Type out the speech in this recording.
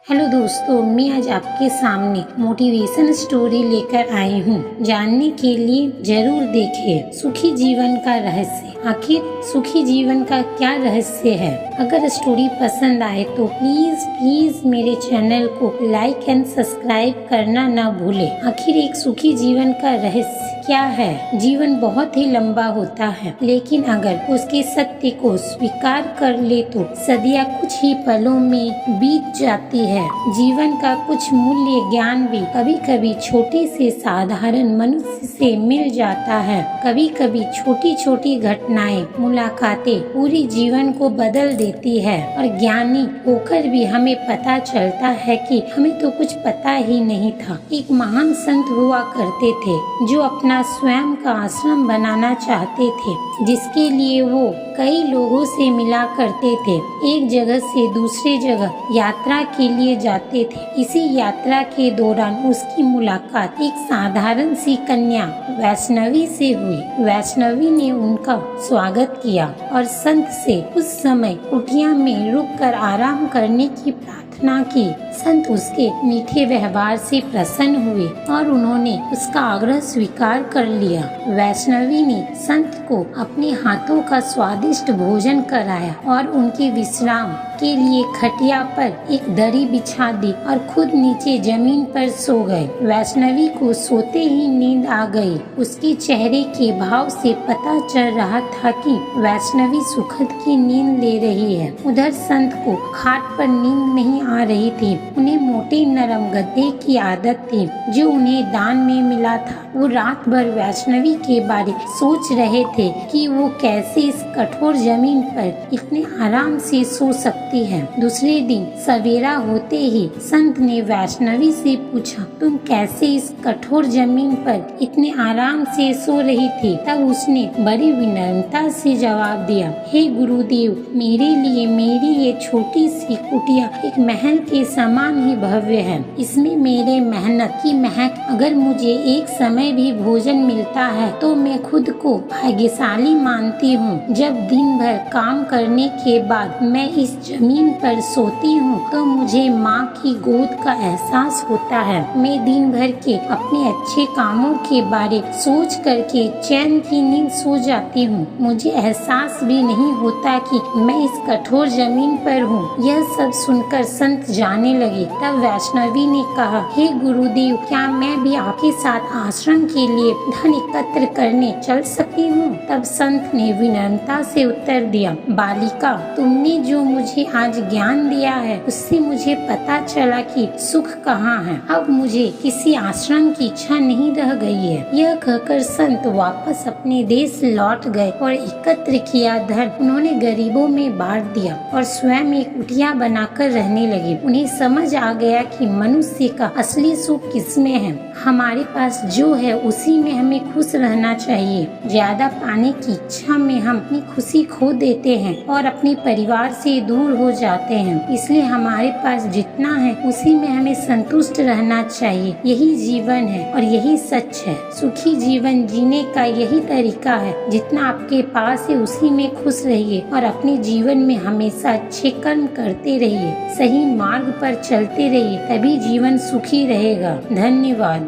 Hello दोस्तों, मैं आज आपके सामने मोटिवेशन स्टोरी लेकर आई हूँ। जानने के लिए जरूर देखें सुखी जीवन का रहस्य। आखिर सुखी जीवन का क्या रहस्य है? अगर स्टोरी पसंद आए तो प्लीज मेरे चैनल को लाइक एंड सब्सक्राइब करना ना भूले। आखिर एक सुखी जीवन का रहस्य क्या है? जीवन बहुत ही लंबा होता है, लेकिन अगर उसके सत्य को स्वीकार कर ले तो सदियां कुछ ही पलों में बीत जाती है। जीवन का कुछ मूल्य ज्ञान भी कभी कभी छोटे से साधारण मनुष्य से मिल जाता है। कभी कभी छोटी छोटी घटनाएं, मुलाकातें पूरी जीवन को बदल देती है और ज्ञानी होकर भी हमें पता चलता है कि हमें तो कुछ पता ही नहीं था। एक महान संत हुआ करते थे जो अपना स्वयं का आश्रम बनाना चाहते थे, जिसके लिए वो कई लोगों से मिला करते थे। एक जगह से दूसरी जगह यात्रा के लिए जाते थे। इसी यात्रा के दौरान उसकी मुलाकात एक साधारण सी कन्या वैष्णवी से हुई। वैष्णवी ने उनका स्वागत किया और संत से उस समय कुटिया में रुककर आराम करने की प्रार्थना की। संत उसके मीठे व्यवहार से प्रसन्न हुए और उन्होंने उसका आग्रह स्वीकार कर लिया। वैष्णवी ने संत को अपने हाथों का स्वादिष्ट भोजन कराया और उनके विश्राम के लिए खटिया पर एक दरी बिछा दी और खुद नीचे जमीन पर सो गए। वैष्णवी को सोते ही नींद आ गई। उसके चेहरे के भाव से पता चल रहा था कि वैष्णवी सुखद की नींद ले रही है। उधर संत को खाट पर नींद नहीं आ रही थी। उन्हें मोटे नरम गद्दे की आदत थी जो उन्हें दान में मिला था। वो रात भर वैष्णवी के बारे सोच रहे थे कि वो कैसे इस कठोर जमीन पर इतने आराम से सो सकती है। दूसरे दिन सवेरा होते ही संत ने वैष्णवी से पूछा, तुम कैसे इस कठोर जमीन पर इतने आराम से सो रही थी? तब उसने बड़ी विनम्रता से जवाब दिया, हे गुरुदेव, मेरे लिए मेरी ये छोटी सी कुटिया एक महल के समान ही भव्य है। इसमें मेरे मेहनत की महक। अगर मुझे एक समय भी भोजन मिलता है तो मैं खुद को भाग्यशाली मानती हूँ। जब दिन भर काम करने के बाद मैं इस जमीन पर सोती हूँ तो मुझे माँ की गोद का एहसास होता है। मैं दिन भर के अपने अच्छे कामों के बारे सोच करके चैन की नींद सो जाती हूँ। मुझे एहसास भी नहीं होता कि मैं इस कठोर जमीन पर हूँ। यह सब सुनकर संत जाने लगे। तब वैष्णवी ने कहा, हे गुरुदेव, क्या मैं भी आपके साथ आश्रम के लिए धन एकत्र करने चल सकती हूँ? तब संत ने विनम्रता से उत्तर दिया, बालिका, तुमने जो मुझे आज ज्ञान दिया है उससे मुझे पता चला कि सुख कहाँ है। अब मुझे किसी आश्रम की इच्छा नहीं रह गई है। यह कहकर संत वापस अपने देश लौट गए और एकत्र किया धन उन्होंने गरीबों में बांट दिया और स्वयं एक कुटिया बनाकर रहने लगे। उन्हें समझ आ गया कि मनुष्य का असली सुख किसमें है। हमारे पास जो है उसी में हमें खुश रहना चाहिए। ज्यादा पाने की इच्छा में हम अपनी खुशी खो देते हैं और अपने परिवार से दूर हो जाते हैं। इसलिए हमारे पास जितना है उसी में हमें संतुष्ट रहना चाहिए। यही जीवन है और यही सच है। सुखी जीवन जीने का यही तरीका है। जितना आपके पास है उसी में खुश रहिए और अपने जीवन में हमेशा अच्छे कर्म करते रहिए। सही मार्ग पर चलते रहिए, तभी जीवन सुखी रहेगा। धन्यवाद।